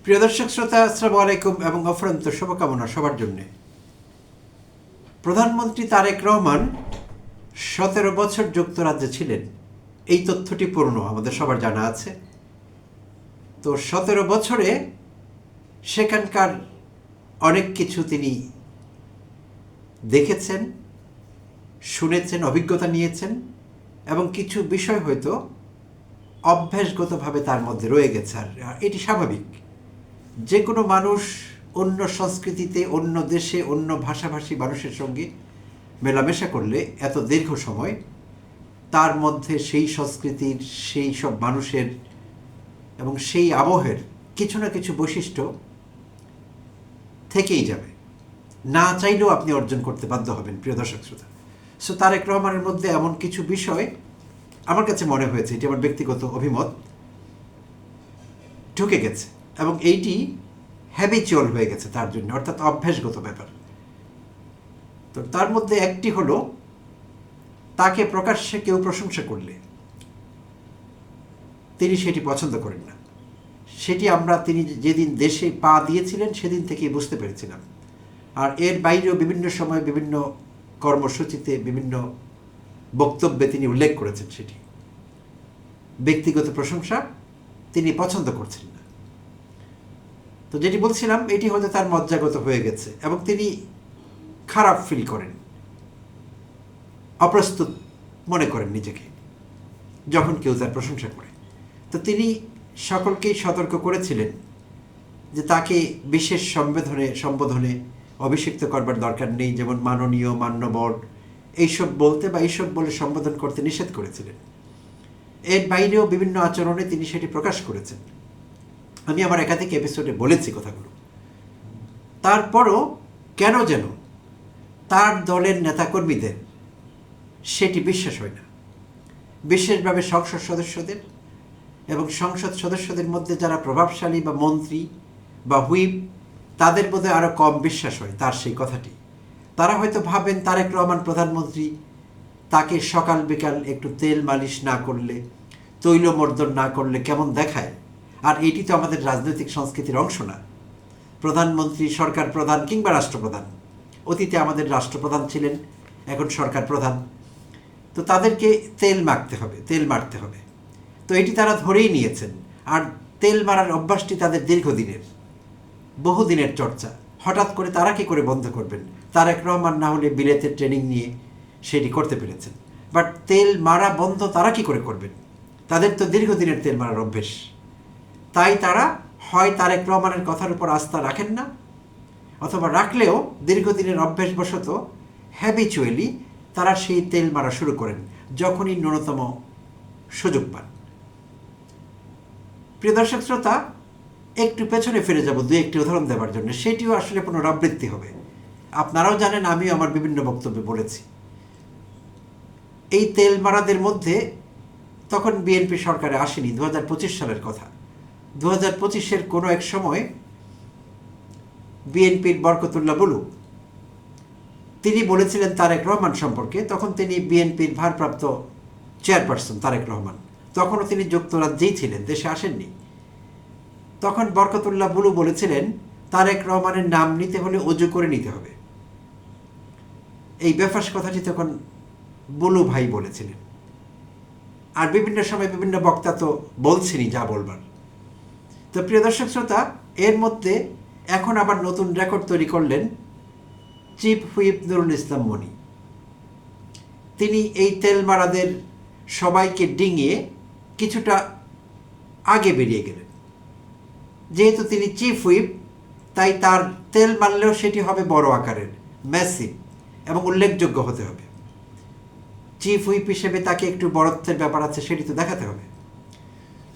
প্রিয় দর্শক শ্রোতা, আসসালামু আলাইকুম এবং অফুরন্ত শুভকামনা সবার জন্য। প্রধানমন্ত্রী তারেক রহমান 17 বছর যুক্তরাজ্যে ছিলেন, এই তথ্যটি পুরনো, আমাদের সবার জানা আছে। তো 17 বছরে সেখানকার অনেক কিছু তিনি দেখেছেন, শুনেছেন, অভিজ্ঞতা নিয়েছেন এবং কিছু বিষয় হয়তো অভ্যাসগতভাবে তার মধ্যে রয়ে গেছে। আর এটি স্বাভাবিক। যে কোনো মানুষ অন্য সংস্কৃতিতে, অন্য দেশে, অন্য ভাষাভাষী মানুষের সঙ্গে মেলামেশা করলে এত দীর্ঘ সময় তার মধ্যে সেই সংস্কৃতির, সেই সব মানুষের এবং সেই আবহের কিছু না কিছু বৈশিষ্ট্য থেকেই যাবে। না চাইলেও আপনি অর্জন করতে বাধ্য হবেন, প্রিয় দর্শক শ্রোতা। সো তারেক রহমানের মধ্যে এমন কিছু বিষয় আমার কাছে মনে হয়েছে, এটি আমার ব্যক্তিগত অভিমত, ঢুকে গেছে এবং এইটি হ্যাবিচুয়াল হয়ে গেছে তার জন্য, অর্থাৎ অভ্যাসগত ব্যাপার। তো তার মধ্যে একটি হলো, তাকে প্রকাশ্যে কেউ প্রশংসা করলে তিনি সেটি পছন্দ করেন না। সেটি তিনি যেদিন দেশে পা দিয়েছিলেন সেদিন থেকেই বুঝতে পেরেছিলাম। আর এর বাইরেও বিভিন্ন সময় বিভিন্ন কর্মসূচিতে, বিভিন্ন বক্তব্যে তিনি উল্লেখ করেছেন সেটি। ব্যক্তিগত প্রশংসা তিনি পছন্দ করছেন না। তো যেটি বলছিলাম, এটি হয়তো তার মজ্জাগত হয়ে গেছে এবং তিনি খারাপ ফিল করেন, অপ্রস্তুত মনে করেন নিজেকে যখন কেউ তার প্রশংসা করে। তো তিনি সকলকেই সতর্ক করেছিলেন যে তাকে বিশেষ সম্বোধনে অভিষিক্ত করবার দরকার নেই, যেমন মাননীয়, মান্যবর এইসব বলতে বা এইসব বলে সম্বোধন করতে নিষেধ করেছিলেন। এর বাইরেও বিভিন্ন আচরণে তিনি সেটি প্রকাশ করেছেন। আমি আমার একাধিক এপিসোডে বলেছি কথাগুলো। তারপরও কেন যেন তার দলের নেতাকর্মীদের সেটি বিশ্বাস হয় না, বিশেষভাবে সংসদ সদস্যদের এবং সংসদ সদস্যদের মধ্যে যারা প্রভাবশালী বা মন্ত্রী বা হুইপ, তাদের বোধহয় আরও কম বিশ্বাস হয় তার সেই কথাটি। তারা হয়তো ভাবেন তারেক রহমান প্রধানমন্ত্রী, তাকে সকাল বিকাল একটু তেল মালিশ না করলে, তৈলমর্দন না করলে কেমন দেখায়। আর এটি তো আমাদের রাজনৈতিক সংস্কৃতির অংশ না। প্রধানমন্ত্রী, সরকার প্রধান কিংবা রাষ্ট্রপ্রধান, অতীতে আমাদের রাষ্ট্রপ্রধান ছিলেন, এখন সরকার প্রধান, তো তাদেরকে তেল মাখতে হবে, তেল মারতে হবে। তো এটি তারা ধরেই নিয়েছেন। আর তেল মারার অভ্যাসটি তাদের দীর্ঘদিনের, বহুদিনের চর্চা। হঠাৎ করে তারা কি করে বন্ধ করবেন? তারেক রহমান না হলে বিলেতের ট্রেনিং নিয়ে সেটি করতে পেরেছেন, বাট তেল মারা বন্ধ তারা কি করে করবেন? তাদের তো দীর্ঘদিনের তেল মারার অভ্যেস। তাই তারা হয় তারেক রহমানের কথার উপর আস্থা রাখেন না, অথবা রাখলেও দীর্ঘদিনের অভ্যেসবশত হ্যাবিচুয়ালি তারা সেই তেল মারা শুরু করেন যখনই ন্যূনতম সুযোগ পান। প্রিয় দর্শক শ্রোতা, একটু পেছনে ফিরে যাব দু একটি উদাহরণ দেওয়ার জন্য, সেটিও আসলে পুনরাবৃত্তি হবে। আপনারাও জানেন, আমিও আমার বিভিন্ন বক্তব্যে বলেছি, এই তেল মারাদের মধ্যে তখন বিএনপি সরকারে আসেনি, 2025 সালের কথা। 2025-এর কোনো এক সময় বিএনপির বরকতুল্লাহ বুলু তিনি বলেছিলেন তারেক রহমান সম্পর্কে, তখন তিনি বিএনপির ভারপ্রাপ্ত চেয়ারপারসন তারেক রহমান, তখনও তিনি যুক্তরাজ্যেই ছিলেন, দেশে আসেননি। তখন বরকতুল্লাহ বুলু বলেছিলেন তারেক রহমানের নাম নিতে হলে অজু করে নিতে হবে। এই বেফাস কথাটি তখন বুলু ভাই বলেছিলেন। আর বিভিন্ন সময় বিভিন্ন বক্তা তো বলছেনই যা বলবার। তো প্রিয় দর্শক শ্রোতা, এর মধ্যে এখন আবার নতুন রেকর্ড তৈরি করলেন চিফ হুইপ নুরুল ইসলাম মনি। তিনি এই তেল মারাদের সবাইকে ডিঙিয়ে কিছুটা আগে বেরিয়ে গেলেন। যেহেতু তিনি চিফ হুইপ, তাই তার তেল মারলেও সেটি হবে বড় আকারের, ম্যাসিভ এবং উল্লেখযোগ্য হতে হবে। চিফ হুইপ হিসেবে তাকে একটু বড়ত্বের ব্যাপার আছে, সেটি তো দেখাতে হবে।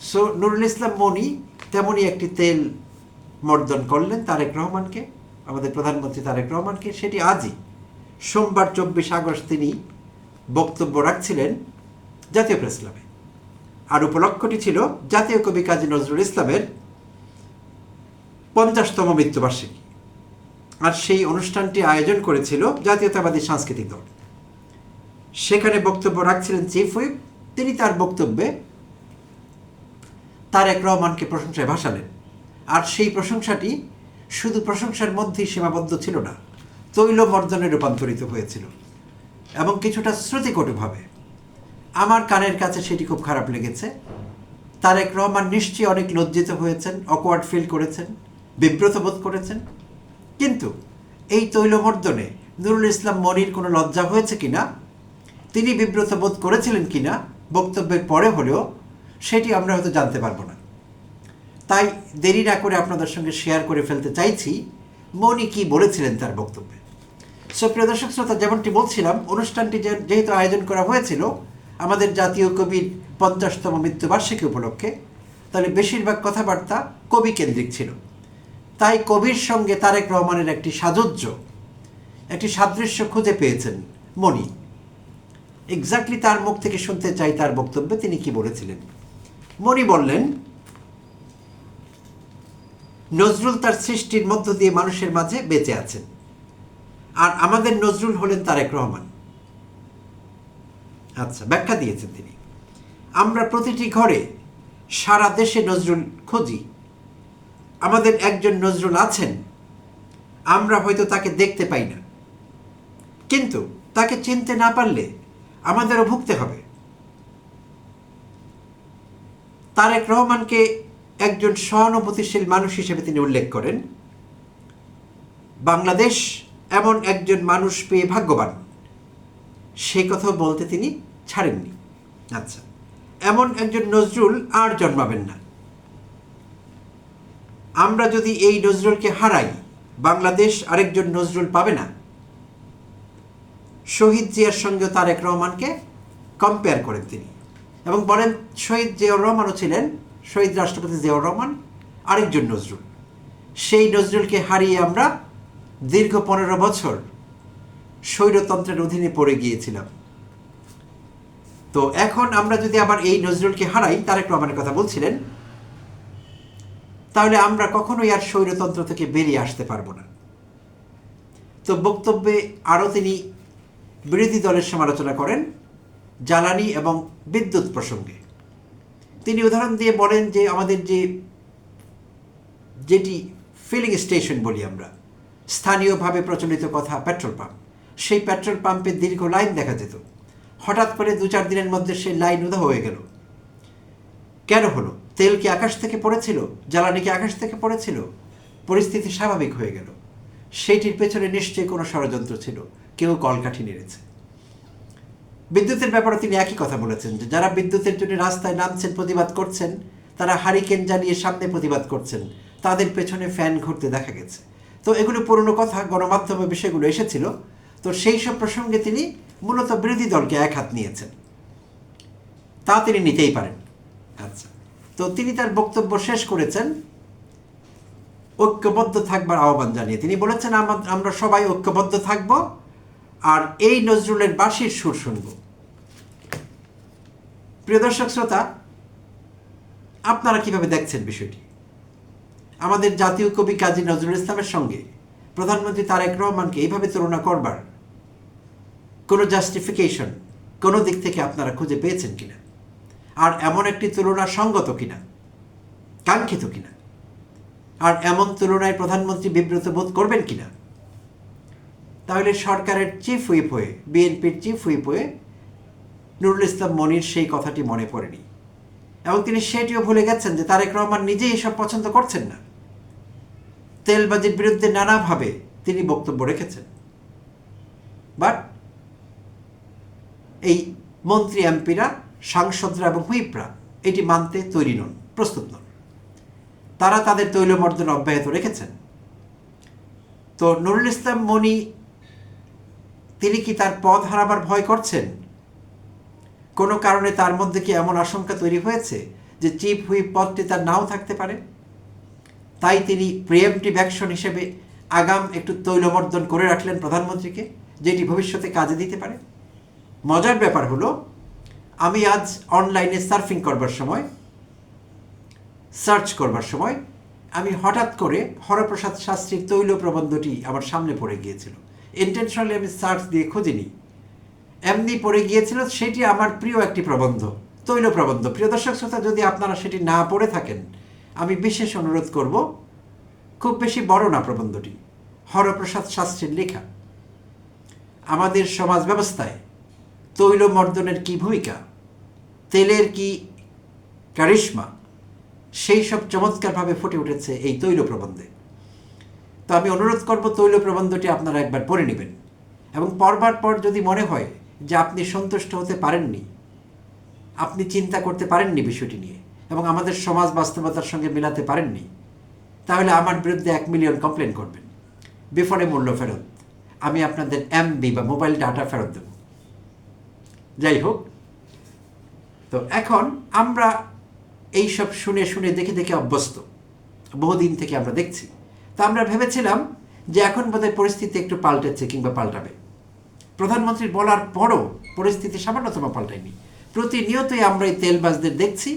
সো নুরুল ইসলাম মনি তেমনই একটি তেল মর্দন করলেন তারেক রহমানকে, আমাদের প্রধানমন্ত্রী তারেক রহমানকে। সেটি আজই সোমবার 24 আগস্ট তিনি বক্তব্য রাখছিলেন জাতীয় প্রেস ক্লাবে। আর উপলক্ষটি ছিল জাতীয় কবি কাজী নজরুল ইসলামের 50তম মৃত্যুবার্ষিকী। আর সেই অনুষ্ঠানটি আয়োজন করেছিল জাতীয়তাবাদী সাংস্কৃতিক দল। সেখানে বক্তব্য রাখছিলেন চিফ হুইপ। তিনি তার বক্তব্যে তারেক রহমানকে প্রশংসায় ভাসালেন। আর সেই প্রশংসাটি শুধু প্রশংসার মধ্যেই সীমাবদ্ধ ছিল না, তৈলমর্দনে রূপান্তরিত হয়েছিল এবং কিছুটা শ্রুতিকটুভাবে। আমার কানের কাছে সেটি খুব খারাপ লেগেছে। তারেক রহমান নিশ্চয়ই অনেক লজ্জিত হয়েছেন, অকওয়ার্ড ফিল করেছেন, বিব্রত বোধ করেছেন। কিন্তু এই তৈলমর্দনে নুরুল ইসলাম মনির কোনো লজ্জা হয়েছে কিনা, তিনি বিব্রত বোধ করেছিলেন কিনা বক্তব্যের পরে হলেও সেটি আমরা হয়তো জানতে পারবো না। তাই দেরি না করে আপনাদের সঙ্গে শেয়ার করে ফেলতে চাইছি মনি কি বলেছিলেন তার বক্তব্যে। প্রিয় দর্শক শ্রোতা, যেমনটি বলছিলাম, অনুষ্ঠানটি যেহেতু আয়োজন করা হয়েছিল আমাদের জাতীয় কবির 50তম মৃত্যুবার্ষিকী উপলক্ষে, তাহলে বেশিরভাগ কথাবার্তা কবি কেন্দ্রিক ছিল। তাই কবির সঙ্গে তারেক রহমানের একটি সাযুজ্য, একটি সাদৃশ্য খুঁজে পেয়েছেন মনি। এক্স্যাক্টলি তার মুখ থেকে শুনতে চাই তার বক্তব্যে তিনি কি বলেছিলেন। মনি বললেন, নজরুল তার সৃষ্টির মধ্য দিয়ে মানুষের মাঝে বেঁচে আছেন, আর আমাদের নজরুল হলেন তারেক রহমান। আচ্ছা, ব্যাখ্যা দিয়েছেন তিনি। আমরা প্রতিটি ঘরে সারা দেশে নজরুল খুঁজি, আমাদের একজন নজরুল আছেন, আমরা হয়তো তাকে দেখতে পাই না, কিন্তু তাকে চিনতে না পারলে আমাদেরও ভুগতে হবে। তারেক রহমানকে একজন সহানুভূতিশীল মানুষ হিসেবে তিনি উল্লেখ করেন। বাংলাদেশ এমন একজন মানুষ পেয়ে ভাগ্যবান, সেই কথা বলতে তিনি ছাড়েননি। আচ্ছা, এমন একজন নজরুল আর জন্মাবেন না। আমরা যদি এই নজরুলকে হারাই, বাংলাদেশ আরেকজন নজরুল পাবে না। শহীদ জিয়ার সঙ্গে তারেক রহমানকে কম্পেয়ার করেন তিনি এবং বলেন শহীদ জিয়াউর রহমানও ছিলেন, শহীদ রাষ্ট্রপতি জিয়াউর রহমান আরেকজন নজরুল। সেই নজরুলকে হারিয়ে আমরা দীর্ঘ 15 বছর স্বৈরতন্ত্রের অধীনে পড়ে গিয়েছিলাম। তো এখন আমরা যদি আবার এই নজরুলকে হারাই, তারেক রহমানের কথা বলছিলেন, তাহলে আমরা কখনোই আর স্বৈরতন্ত্র থেকে বেরিয়ে আসতে পারবো না। তো বক্তব্যে আরও তিনি বিরোধী দলের সমালোচনা করেন জ্বালানি এবং বিদ্যুৎ প্রসঙ্গে। তিনি উদাহরণ দিয়ে বলেন যে আমাদের যেটি ফিলিং স্টেশন বলি আমরা, স্থানীয়ভাবে প্রচলিত কথা পেট্রোল পাম্প, সেই পেট্রোল পাম্পে দীর্ঘ লাইন দেখা যেত। হঠাৎ করে 2-4 দিনের মধ্যে সেই লাইন উধাও হয়ে গেল। কেন হলো? তেল কি আকাশ থেকে পড়েছিল? জ্বালানি কি আকাশ থেকে পড়েছিল? পরিস্থিতি স্বাভাবিক হয়ে গেল। সেইটির পেছনে নিশ্চয়ই কোনো ষড়যন্ত্র ছিল, কেউ কলকাঠি নেড়েছে। বিদ্যুতের ব্যাপারে তিনি একই কথা বলেছেন যে যারা বিদ্যুতের জন্য রাস্তায় নামছেন, প্রতিবাদ করছেন, তারা হারিকেন জ্বালিয়ে সামনে প্রতিবাদ করছেন, তাদের পেছনে ফ্যান ঘুরতে দেখা গেছে। তো এগুলো পুরনো কথা, গণমাধ্যমে বিষয়গুলো এসেছিল। তো সেই সব প্রসঙ্গে তিনি মূলত বিরোধী দলকে এক হাত নিয়েছেন, তা তিনি নিতেই পারেন। আচ্ছা, তো তিনি তার বক্তব্য শেষ করেছেন ঐক্যবদ্ধ থাকবার আহ্বান জানিয়ে। তিনি বলেছেন আমরা সবাই ঐক্যবদ্ধ থাকব আর এই নজরুলের বাঁশির সুর শুনব। প্রিয় দর্শক শ্রোতা, আপনারা কিভাবে দেখছেন বিষয়টি? আমাদের জাতীয় কবি কাজী নজরুল ইসলামের সঙ্গে প্রধানমন্ত্রী তারেক রহমানকে এইভাবে তুলনা করবার কোনো জাস্টিফিকেশন কোনো দিক থেকে আপনারা খুঁজে পেয়েছেন কিনা? আর এমন একটি তুলনা সঙ্গত কিনা, কাঙ্ক্ষিত কিনা? আর এমন তুলনায় প্রধানমন্ত্রী বিব্রত বোধ করবেন কিনা? তাহলে সরকারের চিফ হুইপ হয়ে, বিএনপির চিফ হুইপ হয়ে নুরুল ইসলাম মনির সেই কথাটি মনে পড়েনি এবং তিনি সেটিও ভুলে গেছেন যে তারেক রহমান নিজেই এসব পছন্দ করছেন না। তেলবাজির বিরুদ্ধে নানাভাবে তিনি বক্তব্য রেখেছেন, বাট এই মন্ত্রী এমপিরা, সাংসদরা এবং হুইপরা এটি মানতে তৈরি নন, প্রস্তুত নন। তারা তাদের তৈলমর্দন অব্যাহত রেখেছেন। তো নুরুল ইসলাম মনি তিনি কি তার পদ হারাবার ভয় করছেন? কোনো কারণে তার মধ্যে কি এমন আশঙ্কা তৈরি হয়েছে যে চিফ হুইপ পদটি তার নাও থাকতে পারে? তাই তিনি প্রিএমটিভ অ্যাকশন হিসেবে আগাম একটু তৈলমর্দন করে রাখলেন প্রধানমন্ত্রীকে, যেটি ভবিষ্যতে কাজে দিতে পারে। মজার ব্যাপার হলো, আমি আজ অনলাইনে সার্চ করবার সময় আমি হঠাৎ করে হরপ্রসাদ শাস্ত্রীর তৈল প্রবন্ধটি আমার সামনে পড়ে গিয়েছিল। ইন্টেনশনালি আমি সার্চ দিয়ে খুঁজিনি, এমনি পড়ে গিয়েছিল। সেটি আমার প্রিয় একটি প্রবন্ধ, তৈল প্রবন্ধ। প্রিয় দর্শক শ্রোতা, যদি আপনারা সেটি না পড়ে থাকেন আমি বিশেষ অনুরোধ করব, খুব বেশি বড় না প্রবন্ধটি, হরপ্রসাদ শাস্ত্রীর লেখা। আমাদের সমাজ ব্যবস্থায় তৈল মর্দনের কি ভূমিকা, তেলের কি কারিশমা, সেই সব চমৎকারভাবে ফুটে উঠেছে এই তৈল প্রবন্ধে। তো আমি অনুরোধ করব তৈল প্রবন্ধটি আপনারা একবার পড়ে নেবেন, এবং পড়বার পর যদি মনে হয় যে আপনি সন্তুষ্ট হতে পারেননি, আপনি চিন্তা করতে পারেননি বিষয়টি নিয়ে, এবং আমাদের সমাজ বাস্তবতার সঙ্গে মেলাতে পারেননি, তাহলে আমার বিরুদ্ধে 1 মিলিয়ন কমপ্লেন করবেন। বিফলে মূল্য ফেরত, আমি আপনাদের এমবি বা মোবাইল ডাটা ফেরত দেব। যাই হোক, তো এখন আমরা এই সব শুনে শুনে দেখে দেখে অভ্যস্ত, বহুদিন থেকে আমরা দেখছি। তো আমরা ভেবেছিলাম যে এখন বোধহয় পরিস্থিতি একটু পাল্টেছে কিংবা পাল্টাবে। প্রধানমন্ত্রী বলার পরও পরিস্থিতি সামান্যতম পাল্টায়নি। প্রতিনিয়তই আমরা এই তেলবাজদের দেখছি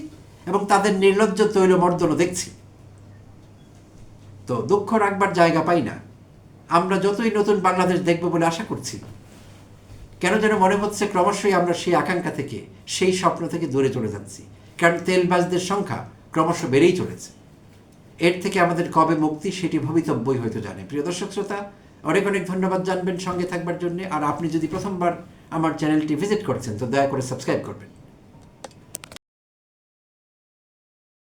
এবং তাদের নির্লজ্জ তৈলমর্দনও দেখছি। তো দুঃখ রাখবার জায়গা পাই না। আমরা যতই নতুন বাংলাদেশ দেখব বলে আশা করছি, কেন যেন মনে হচ্ছে ক্রমশই আমরা সেই আকাঙ্ক্ষা থেকে, সেই স্বপ্ন থেকে দূরে চলে যাচ্ছি। কারণ তেলবাজদের সংখ্যা ক্রমশ বেড়েই চলেছে। এর থেকে আমাদের কবে মুক্তি, সেটি ভবিতব্যই হয়তো জানে। প্রিয় দর্শক শ্রোতা, অনেক অনেক ধন্যবাদ জানবেন সঙ্গে থাকবার জন্য। আর আপনি যদি প্রথমবার আমার চ্যানেলটি ভিজিট করছেন, তো দয়া করে সাবস্ক্রাইব করবেন।